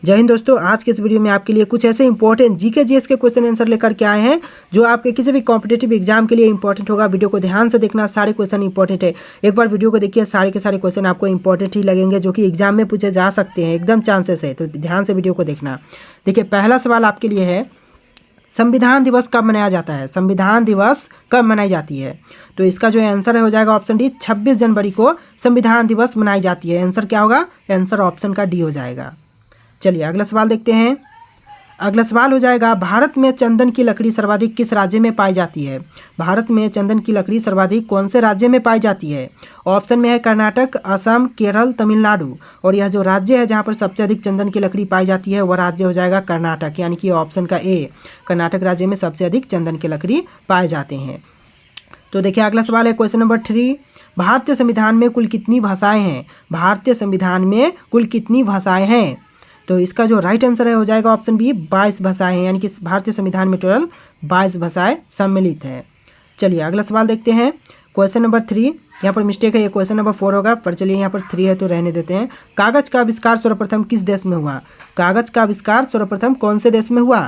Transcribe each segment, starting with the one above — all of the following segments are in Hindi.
जय हिंद दोस्तों, आज के इस वीडियो में आपके लिए कुछ ऐसे इंपॉर्टेंट जीके जीएस के क्वेश्चन आंसर लेकर के आए हैं जो आपके किसी भी कॉम्पिटेटिव एग्जाम के लिए इंपॉर्टेंट होगा। वीडियो को ध्यान से देखना, सारे क्वेश्चन इंपॉर्टेंट है। एक बार वीडियो को देखिए, सारे के सारे क्वेश्चन आपको इंपॉर्टेंट ही लगेंगे जो कि एग्जाम में पूछे जा सकते हैं, एकदम चांसेस है। तो ध्यान से वीडियो को देखना। देखिए, पहला सवाल आपके लिए है, संविधान दिवस कब मनाया जाता है? संविधान दिवस कब मनाई जाती है? तो इसका जो आंसर हो जाएगा ऑप्शन डी, 26 जनवरी को संविधान दिवस मनाई जाती है। आंसर क्या होगा? आंसर ऑप्शन का डी हो जाएगा। चलिए अगला सवाल देखते हैं। अगला सवाल हो जाएगा, भारत में चंदन की लकड़ी सर्वाधिक किस राज्य में पाई जाती है? भारत में चंदन की लकड़ी सर्वाधिक कौन से राज्य में पाई जाती है? ऑप्शन में है कर्नाटक, असम, केरल, तमिलनाडु। और यह जो राज्य है जहाँ पर सबसे अधिक चंदन की लकड़ी पाई जाती है वह राज्य हो जाएगा कर्नाटक, यानी कि ऑप्शन का ए, कर्नाटक राज्य में सबसे अधिक चंदन की लकड़ी पाए जाते हैं। तो देखिए अगला सवाल है क्वेश्चन नंबर 3, भारतीय संविधान में कुल कितनी भाषाएं हैं? भारतीय संविधान में कुल कितनी भाषाएं हैं? तो इसका जो राइट आंसर है हो जाएगा ऑप्शन बी, 22 भाषाएं हैं, यानी कि भारतीय संविधान में टोटल 22 भाषाएं सम्मिलित है। चलिए अगला सवाल देखते हैं। क्वेश्चन नंबर 3, यहाँ पर मिस्टेक है, ये क्वेश्चन नंबर 4 होगा, पर चलिए यहाँ पर 3 है तो रहने देते हैं। कागज का आविष्कार सर्वप्रथम किस देश में हुआ? कागज का आविष्कार सर्वप्रथम कौन से देश में हुआ?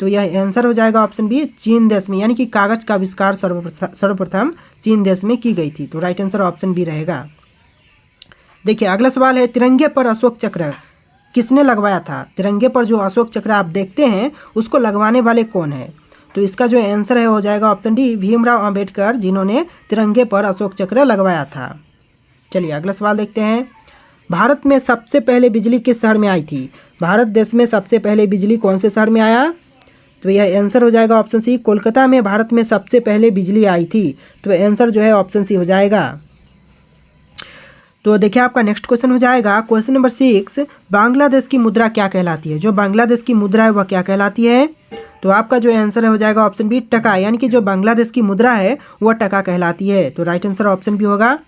तो यह आंसर हो जाएगा ऑप्शन बी, चीन देश में, यानी कि कागज का आविष्कार सर्वप्रथम चीन देश में की गई थी। तो राइट आंसर ऑप्शन बी रहेगा। देखिए अगला सवाल है, तिरंगे पर अशोक चक्र किसने लगवाया था? तिरंगे पर जो अशोक चक्र आप देखते हैं उसको लगवाने वाले कौन है? तो इसका जो आंसर है हो जाएगा ऑप्शन डी, भीमराव अंबेडकर, जिन्होंने तिरंगे पर अशोक चक्र लगवाया था। चलिए अगला सवाल देखते हैं। भारत में सबसे पहले बिजली किस शहर में आई थी? भारत देश में सबसे पहले बिजली कौन से शहर में आया? तो यह आंसर हो जाएगा ऑप्शन सी, कोलकाता में भारत में सबसे पहले बिजली आई थी। तो आंसर जो है ऑप्शन सी हो जाएगा। तो देखिए आपका नेक्स्ट क्वेश्चन हो जाएगा क्वेश्चन नंबर 6, बांग्लादेश की मुद्रा क्या कहलाती है? जो बांग्लादेश की मुद्रा है वह क्या कहलाती है? तो आपका जो आंसर है हो जाएगा ऑप्शन बी, टका, यानी कि जो बांग्लादेश की मुद्रा है वह टका कहलाती है। तो राइट आंसर ऑप्शन बी होगा।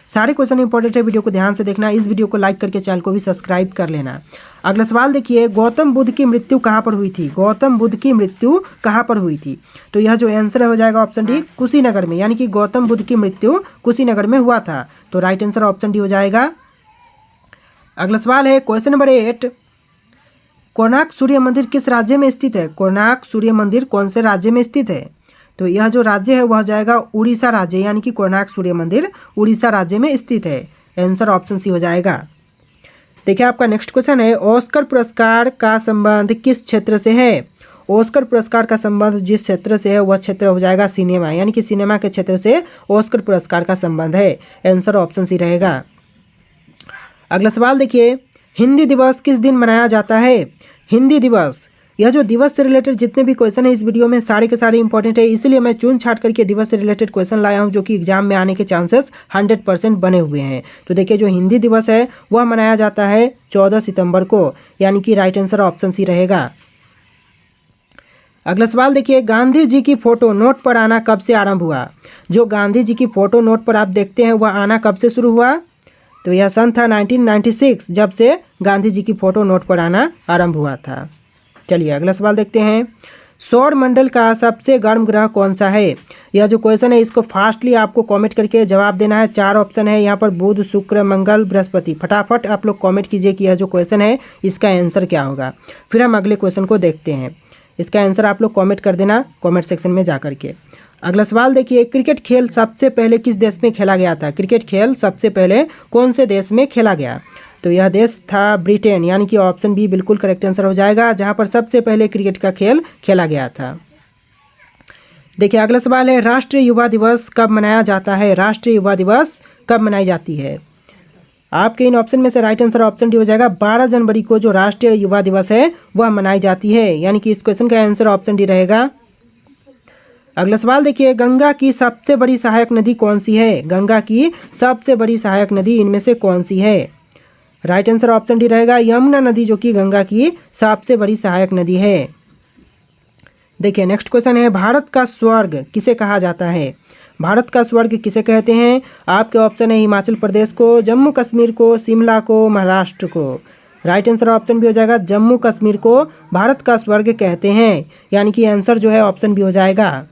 सारे क्वेश्चन इंपॉर्टेंट है, वीडियो को ध्यान से देखना। इस वीडियो को लाइक करके चैनल को भी सब्सक्राइब कर लेना। अगला सवाल देखिए, गौतम बुद्ध की मृत्यु कहाँ पर हुई थी? गौतम बुद्ध की मृत्यु कहाँ पर हुई थी? तो यह जो आंसर है हो जाएगा ऑप्शन डी, कुशीनगर में, यानी कि गौतम बुद्ध की मृत्यु कुशीनगर में हुआ था। तो राइट आंसर ऑप्शन डी हो जाएगा। अगला सवाल है क्वेश्चन नंबर 8, कोणार्क सूर्य मंदिर किस राज्य में स्थित है? कोणार्क सूर्य मंदिर कौन से राज्य में स्थित है? तो यह जो राज्य है वह हो जाएगा उड़ीसा राज्य, यानी कि कोणार्क सूर्य मंदिर उड़ीसा राज्य में स्थित है। आंसर ऑप्शन सी हो जाएगा। देखिए आपका नेक्स्ट क्वेश्चन है, ऑस्कर पुरस्कार का संबंध किस क्षेत्र से है? ऑस्कर पुरस्कार का संबंध जिस क्षेत्र से है वह क्षेत्र हो जाएगा सिनेमा, यानी कि सिनेमा के क्षेत्र से ऑस्कर पुरस्कार का संबंध है। आंसर ऑप्शन सी रहेगा। अगला सवाल देखिए, हिंदी दिवस किस दिन मनाया जाता है? हिंदी दिवस, यह जो दिवस से रिलेटेड जितने भी क्वेश्चन है इस वीडियो में सारे के सारे इंपॉर्टेंट है, इसलिए मैं चुन छाट करके दिवस से रिलेटेड क्वेश्चन लाया हूं जो कि एग्जाम में आने के चांसेस 100% बने हुए हैं। तो देखिए जो हिंदी दिवस है वह मनाया जाता है 14 सितंबर को, यानी कि राइट आंसर ऑप्शन सी रहेगा। अगला सवाल देखिए, गांधी जी की फोटो नोट पर आना कब से आरंभ हुआ? जो गांधी जी की फोटो नोट पर आप देखते हैं वह आना कब से शुरू हुआ? तो यह सन था 1996, जब से गांधी जी की फोटो नोट पर आना आरंभ हुआ था। चलिए अगला सवाल देखते हैं, सौर मंडल का सबसे गर्म ग्रह कौन सा है? यह जो क्वेश्चन है इसको फास्टली आपको कमेंट करके जवाब देना है। 4 ऑप्शन है यहाँ पर, बुध, शुक्र, मंगल, बृहस्पति। फटाफट आप लोग कमेंट कीजिए कि यह जो क्वेश्चन है इसका आंसर क्या होगा। फिर हम अगले क्वेश्चन को देखते हैं। इसका आंसर आप लोग कमेंट कर देना कमेंट सेक्शन में जा करके। अगला सवाल देखिए, क्रिकेट खेल सबसे पहले किस देश में खेला गया था? क्रिकेट खेल सबसे पहले कौन से देश में खेला गया? तो यह देश था ब्रिटेन, यानी कि ऑप्शन बी बिल्कुल करेक्ट आंसर हो जाएगा, जहां पर सबसे पहले क्रिकेट का खेल खेला गया था। देखिए अगला सवाल है, राष्ट्रीय युवा दिवस कब मनाया जाता है? राष्ट्रीय युवा दिवस कब मनाई जाती है? आपके इन ऑप्शन में से राइट आंसर ऑप्शन डी हो जाएगा, 12 जनवरी को जो राष्ट्रीय युवा दिवस है वह मनाई जाती है, यानी कि इस क्वेश्चन का आंसर ऑप्शन डी रहेगा। अगला सवाल देखिए, गंगा की सबसे बड़ी सहायक नदी कौन सी है? गंगा की सबसे बड़ी सहायक नदी इनमें से कौन सी है? राइट आंसर ऑप्शन डी रहेगा, यमुना नदी, जो कि गंगा की सबसे बड़ी सहायक नदी है। देखिए नेक्स्ट क्वेश्चन है, भारत का स्वर्ग किसे कहा जाता है? भारत का स्वर्ग किसे कहते हैं? आपके ऑप्शन है हिमाचल प्रदेश को, जम्मू कश्मीर को, शिमला को, महाराष्ट्र को। राइट आंसर ऑप्शन भी हो जाएगा, जम्मू कश्मीर को भारत का स्वर्ग कहते हैं, यानी कि आंसर जो है ऑप्शन भी हो जाएगा।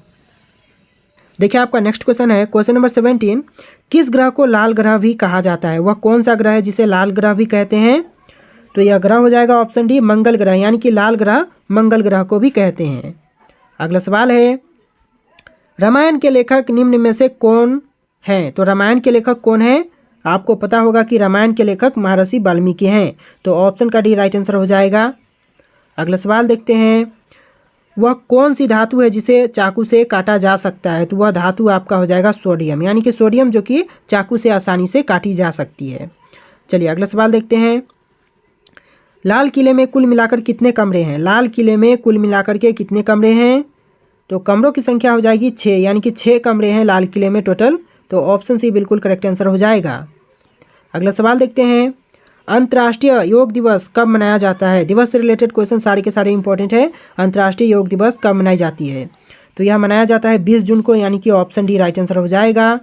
देखिए आपका नेक्स्ट क्वेश्चन है क्वेश्चन नंबर 17, किस ग्रह को लाल ग्रह भी कहा जाता है? वह कौन सा ग्रह है जिसे लाल ग्रह भी कहते हैं? तो यह ग्रह हो जाएगा ऑप्शन डी मंगल ग्रह, यानी कि लाल ग्रह मंगल ग्रह को भी कहते हैं। अगला सवाल है रामायण के लेखक निम्न में से कौन है? तो रामायण के लेखक कौन है? आपको पता होगा कि रामायण के लेखक महर्षि वाल्मीकि हैं, तो ऑप्शन का डी राइट आंसर हो जाएगा। अगला सवाल देखते हैं वह कौन सी धातु है जिसे चाकू से काटा जा सकता है? तो वह धातु आपका हो जाएगा सोडियम, यानी कि सोडियम जो कि चाकू से आसानी से काटी जा सकती है। चलिए अगला सवाल देखते हैं लाल किले में कुल मिलाकर कितने कमरे हैं? लाल किले में कुल मिलाकर के कितने कमरे हैं? तो कमरों की संख्या हो जाएगी 6, यानी कि 6 कमरे हैं लाल किले में टोटल, तो ऑप्शन सी बिल्कुल करेक्ट आंसर हो जाएगा। अगला सवाल देखते हैं अंतर्राष्ट्रीय योग दिवस कब मनाया जाता है? दिवस से रिलेटेड क्वेश्चन सारे के सारे इंपॉर्टेंट है। अंतर्राष्ट्रीय योग दिवस कब मनाई जाती है? तो यह मनाया जाता है 20 जून को, यानी कि ऑप्शन डी राइट आंसर हो जाएगा।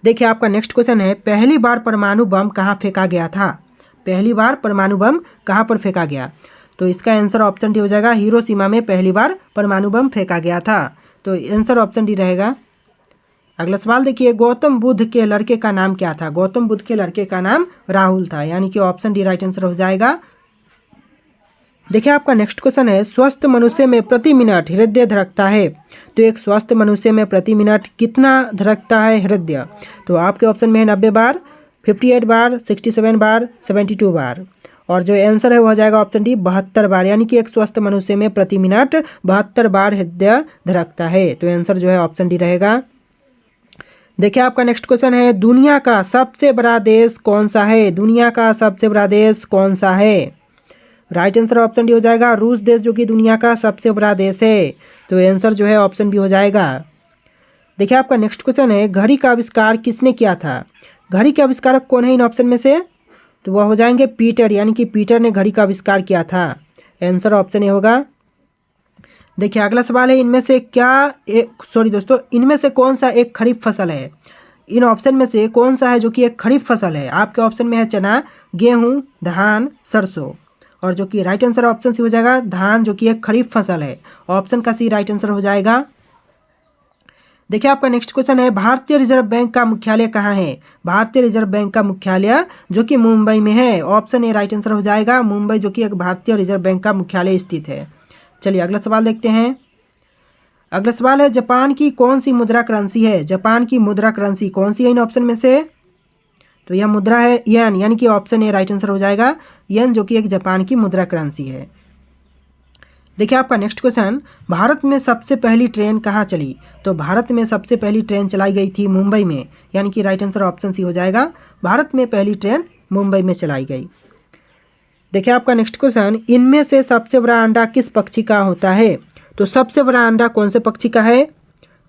देखिए आपका नेक्स्ट क्वेश्चन है पहली बार परमाणु बम कहाँ फेंका गया था? पहली बार परमाणु बम कहाँ पर फेंका गया? तो इसका आंसर ऑप्शन डी हो जाएगा हिरोशिमा में पहली बार परमाणु बम फेंका गया था, तो आंसर ऑप्शन डी रहेगा। अगला सवाल देखिए गौतम बुद्ध के लड़के का नाम क्या था? गौतम बुद्ध के लड़के का नाम राहुल था, यानी कि ऑप्शन डी राइट आंसर हो जाएगा। देखिए आपका नेक्स्ट क्वेश्चन है स्वस्थ मनुष्य में प्रति मिनट हृदय धड़कता है? तो एक स्वस्थ मनुष्य में प्रति मिनट कितना धड़कता है हृदय? तो आपके ऑप्शन में है 90 बार, 58 बार, 67 बार, 72 बार, और जो आंसर है वो हो जाएगा ऑप्शन डी 72 बार, यानी कि एक स्वस्थ मनुष्य में प्रति मिनट 72 बार हृदय धड़कता है, तो आंसर जो है ऑप्शन डी रहेगा। देखिए आपका नेक्स्ट क्वेश्चन है दुनिया का सबसे बड़ा देश कौन सा है? दुनिया का सबसे बड़ा देश कौन सा है? राइट आंसर ऑप्शन डी हो जाएगा रूस देश, जो कि दुनिया का सबसे बड़ा देश है, तो आंसर जो है ऑप्शन बी हो जाएगा। देखिए आपका नेक्स्ट क्वेश्चन है घड़ी का आविष्कार किसने किया था? घड़ी के आविष्कारक कौन है इन ऑप्शन में से? तो वह हो जाएंगे पीटर, यानी कि पीटर ने घड़ी का आविष्कार किया था, आंसर ऑप्शन ए होगा। देखिए अगला सवाल है इनमें से इनमें से कौन सा एक खरीफ फसल है? इन ऑप्शन में से कौन सा है जो कि एक खरीफ फसल है? आपके ऑप्शन में है चना, गेहूं, धान, सरसों, और जो कि राइट आंसर ऑप्शन सी हो जाएगा धान, जो कि एक खरीफ फसल है, ऑप्शन का सी राइट आंसर हो जाएगा। देखिए आपका नेक्स्ट क्वेश्चन है भारतीय रिजर्व बैंक का मुख्यालय कहाँ है? भारतीय रिजर्व बैंक का मुख्यालय जो कि मुंबई में है, ऑप्शन ए राइट आंसर हो जाएगा मुंबई, जो कि एक भारतीय रिजर्व बैंक का मुख्यालय स्थित है। चलिए अगला सवाल देखते हैं। अगला सवाल है जापान की कौन सी मुद्रा करेंसी है? जापान की मुद्रा करेंसी कौन सी है इन ऑप्शन में से? तो यह मुद्रा है येन, यानी कि ऑप्शन ए राइट आंसर हो जाएगा येन, जो कि एक जापान की मुद्रा करेंसी है। देखिए आपका नेक्स्ट क्वेश्चन भारत में सबसे पहली ट्रेन कहाँ चली? तो भारत में सबसे पहली ट्रेन चलाई गई थी मुंबई में, यानी कि राइट आंसर ऑप्शन सी हो जाएगा भारत में पहली ट्रेन मुंबई में चलाई गई। देखिए आपका नेक्स्ट क्वेश्चन इनमें से सबसे बड़ा अंडा किस पक्षी का होता है? तो सबसे बड़ा अंडा कौन से पक्षी का है?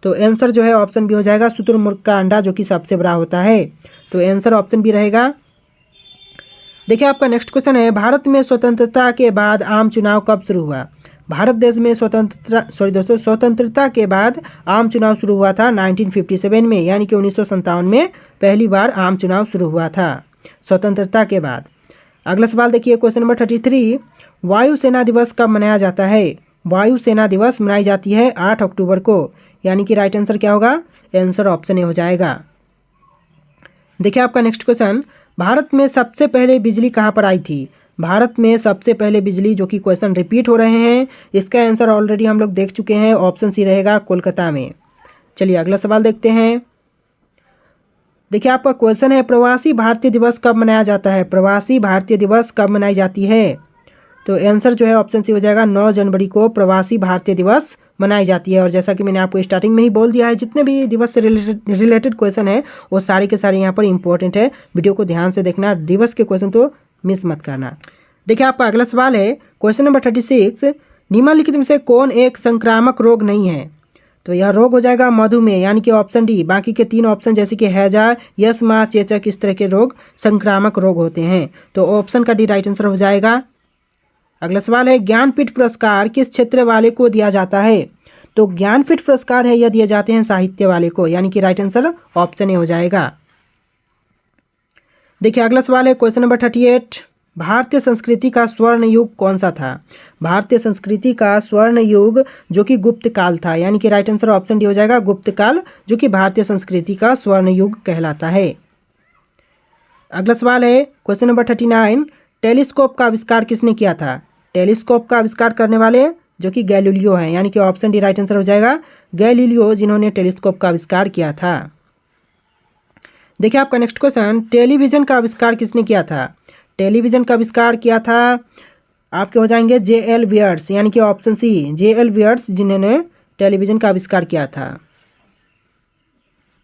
तो आंसर जो है ऑप्शन बी हो जाएगा शुतुरमुर्ग का अंडा, जो कि सबसे बड़ा होता है, तो आंसर ऑप्शन बी रहेगा। देखिए आपका नेक्स्ट क्वेश्चन है भारत में स्वतंत्रता के बाद आम चुनाव कब शुरू हुआ? भारत देश में स्वतंत्रता के बाद आम चुनाव शुरू हुआ था 1957 में, यानी कि 1957 में पहली बार आम चुनाव शुरू हुआ था स्वतंत्रता के बाद। अगला सवाल देखिए क्वेश्चन नंबर 33 वायुसेना दिवस कब मनाया जाता है? वायुसेना दिवस मनाई जाती है 8 अक्टूबर को, यानी कि राइट आंसर क्या होगा? आंसर ऑप्शन ए हो जाएगा। देखिए आपका नेक्स्ट क्वेश्चन भारत में सबसे पहले बिजली कहाँ पर आई थी? भारत में सबसे पहले बिजली, जो कि क्वेश्चन रिपीट हो रहे हैं, इसका आंसर ऑलरेडी हम लोग देख चुके हैं, ऑप्शन सी रहेगा कोलकाता में। चलिए अगला सवाल देखते हैं। देखिए आपका क्वेश्चन है प्रवासी भारतीय दिवस कब मनाया जाता है? प्रवासी भारतीय दिवस कब मनाई जाती है? तो आंसर जो है ऑप्शन सी हो जाएगा 9 जनवरी को प्रवासी भारतीय दिवस मनाई जाती है। और जैसा कि मैंने आपको स्टार्टिंग में ही बोल दिया है जितने भी दिवस से रिलेटेड क्वेश्चन है वो सारे के सारे यहाँ पर इंपॉर्टेंट है, वीडियो को ध्यान से देखना, दिवस के क्वेश्चन तो मिस मत करना। देखिए आपका अगला सवाल है क्वेश्चन नंबर 36 निम्नलिखित में से कौन एक संक्रामक रोग नहीं है? तो यह रोग हो जाएगा मधुमेह, यानी कि ऑप्शन डी। बाकी के 3 ऑप्शन जैसे कि हैजा, यस्मा, चेचक, इस तरह के रोग संक्रामक रोग होते हैं, तो ऑप्शन का डी राइट आंसर हो जाएगा। अगला सवाल है ज्ञानपीठ पुरस्कार किस क्षेत्र वाले को दिया जाता है? तो ज्ञानपीठ पुरस्कार है यह दिए जाते हैं साहित्य वाले को, यानी कि राइट आंसर ऑप्शन ए हो जाएगा। देखिए अगला सवाल है क्वेश्चन नंबर 38 भारतीय संस्कृति का स्वर्ण युग कौन सा था? भारतीय संस्कृति का स्वर्ण युग जो कि गुप्त काल था, यानी कि राइट आंसर ऑप्शन डी हो जाएगा गुप्त काल, जो कि भारतीय संस्कृति का स्वर्ण युग कहलाता है। अगला सवाल है क्वेश्चन नंबर 39 टेलीस्कोप का आविष्कार किसने किया था? टेलीस्कोप का आविष्कार करने वाले जो कि गैलीलियो हैं, यानी कि ऑप्शन डी राइट आंसर हो जाएगा गैलीलियो, जिन्होंने टेलीस्कोप का आविष्कार किया था। देखिए आपका नेक्स्ट क्वेश्चन, टेलीविज़न का आविष्कार किसने किया था? टेलीविज़न का आविष्कार किया था आपके हो जाएंगे जे.एल. वियर्ट्ज, यानी कि ऑप्शन सी जे.एल. वियर्ट्ज, जिन्होंने टेलीविज़न का आविष्कार किया था।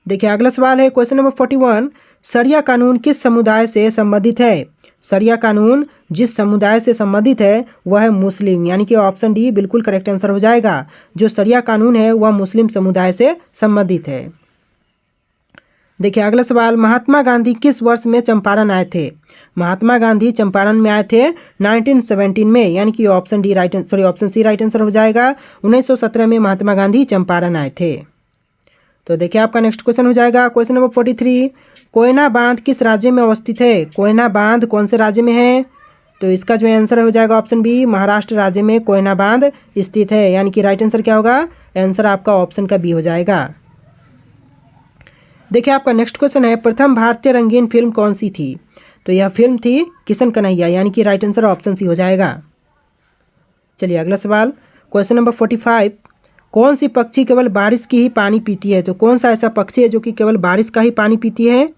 देखिए अगला सवाल है क्वेश्चन नंबर 41, शरिया कानून किस समुदाय से संबंधित है? शरिया कानून जिस समुदाय से संबंधित है वह है मुस्लिम, यानी कि ऑप्शन डी बिल्कुल करेक्ट आंसर हो जाएगा। जो शरिया कानून है वह मुस्लिम समुदाय से संबंधित है। देखिए अगला सवाल, महात्मा गांधी किस वर्ष में चंपारण आए थे? महात्मा गांधी चंपारण में आए थे 1917 में, यानी कि ऑप्शन सी राइट आंसर हो जाएगा। 1917 में महात्मा गांधी चंपारण आए थे। तो देखिए आपका नेक्स्ट क्वेश्चन हो जाएगा क्वेश्चन नंबर 43, कोयना बांध किस राज्य में अवस्थित है? कोयना बांध कौन से राज्य में है? तो इसका जो आंसर हो जाएगा ऑप्शन बी, महाराष्ट्र राज्य में कोयना बांध स्थित है, यानी कि राइट आंसर क्या होगा? आंसर आपका ऑप्शन का बी हो जाएगा। देखिए आपका नेक्स्ट क्वेश्चन है, प्रथम भारतीय रंगीन फिल्म कौन सी थी? तो यह फिल्म थी किशन कन्हैया, यानी कि राइट आंसर ऑप्शन सी हो जाएगा। चलिए अगला सवाल क्वेश्चन नंबर 45, कौन सी पक्षी केवल बारिश की ही पानी पीती है? तो कौन सा ऐसा पक्षी है जो कि केवल बारिश का ही पानी पीती है?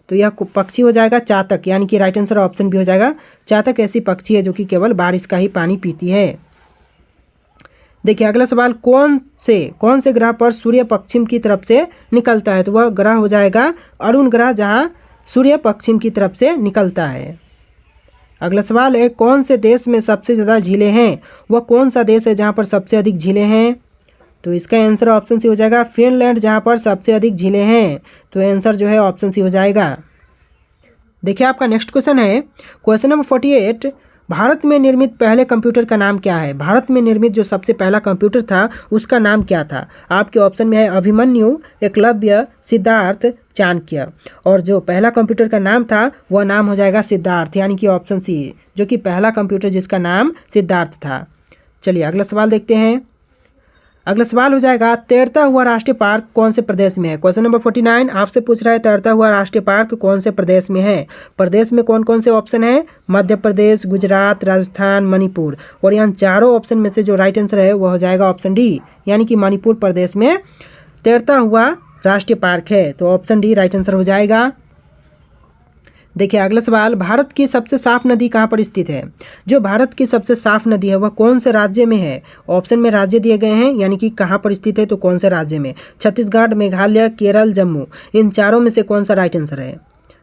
तो यह पक्षी हो जाएगा चातक, यानी कि राइट आंसर ऑप्शन भी हो जाएगा। चातक ऐसी पक्षी है जो कि केवल बारिश का ही पानी पीती है। देखिए अगला सवाल, कौन से ग्रह पर सूर्य पश्चिम की तरफ से निकलता है? तो वह ग्रह हो जाएगा अरुण ग्रह, जहाँ सूर्य पश्चिम की तरफ से निकलता है। अगला सवाल है, कौन से देश में सबसे ज़्यादा झीलें हैं? वह कौन सा देश है जहाँ पर सबसे अधिक झीलें हैं? तो इसका आंसर ऑप्शन सी हो जाएगा फिनलैंड, जहाँ पर सबसे अधिक झीलें हैं। तो आंसर जो है ऑप्शन सी हो जाएगा। देखिए आपका नेक्स्ट क्वेश्चन है क्वेश्चन नंबर 48, भारत में निर्मित पहले कंप्यूटर का नाम क्या है? भारत में निर्मित जो सबसे पहला कंप्यूटर था उसका नाम क्या था? आपके ऑप्शन में है अभिमन्यु, एकलव्य, सिद्धार्थ, चाणक्य। और जो पहला कंप्यूटर का नाम था वह नाम हो जाएगा सिद्धार्थ, यानी कि ऑप्शन सी, जो कि पहला कंप्यूटर जिसका नाम सिद्धार्थ था। चलिए अगला सवाल देखते हैं। अगला सवाल हो जाएगा, तैरता हुआ राष्ट्रीय पार्क कौन से प्रदेश में है? क्वेश्चन नंबर 49 आपसे पूछ रहा है तैरता हुआ राष्ट्रीय पार्क कौन से प्रदेश में है? प्रदेश में कौन कौन से ऑप्शन है? मध्य प्रदेश, गुजरात, राजस्थान, मणिपुर। और यहाँ चारों ऑप्शन में से जो राइट आंसर है वह हो जाएगा ऑप्शन डी, यानी कि मणिपुर प्रदेश में तैरता हुआ राष्ट्रीय पार्क है। तो ऑप्शन डी राइट आंसर हो जाएगा। देखिए अगला सवाल, भारत की सबसे साफ नदी कहाँ पर स्थित है? जो भारत की सबसे साफ नदी है वह कौन से राज्य में है? ऑप्शन में राज्य दिए गए हैं, यानी कि कहाँ पर स्थित है, तो कौन से राज्य में? छत्तीसगढ़, मेघालय, केरल, जम्मू। इन चारों में से कौन सा राइट आंसर है?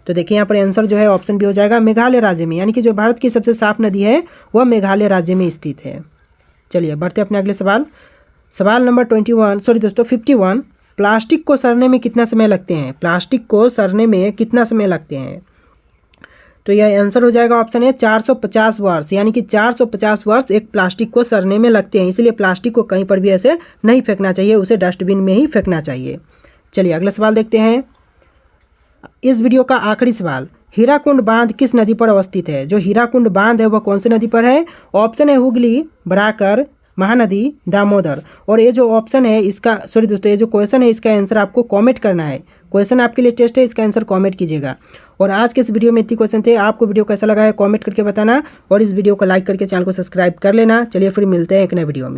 तो देखिए यहाँ पर आंसर जो है ऑप्शन भी हो जाएगा मेघालय राज्य में, यानी कि जो भारत की सबसे साफ नदी है वह मेघालय राज्य में स्थित है। चलिए बढ़ते अपने अगले सवाल नंबर 51, प्लास्टिक को सड़ने में कितना समय लगते हैं? प्लास्टिक को सड़ने में कितना समय लगते हैं? तो यह आंसर हो जाएगा ऑप्शन है 450 वर्ष, यानी कि 450 वर्ष एक प्लास्टिक को सड़ने में लगते हैं। इसलिए प्लास्टिक को कहीं पर भी ऐसे नहीं फेंकना चाहिए, उसे डस्टबिन में ही फेंकना चाहिए। चलिए अगला सवाल देखते हैं। इस वीडियो का आखिरी सवाल, हीराकुंड बांध किस नदी पर अवस्थित है? जो हीराकुंड बांध है वह कौन सी नदी पर है? ऑप्शन है हुगली, बराकर, महानदी, दामोदर। और ये जो ऑप्शन है इसका दोस्तों ये जो क्वेश्चन है इसका आंसर आपको कमेंट करना है। क्वेश्चन आपके लिए टेस्ट है, इसका आंसर कमेंट कीजिएगा। और आज के इस वीडियो में इतने क्वेश्चन थे। आपको वीडियो कैसा लगा है कमेंट करके बताना, और इस वीडियो को लाइक करके चैनल को सब्सक्राइब कर लेना। चलिए फिर मिलते हैं एक नए वीडियो में।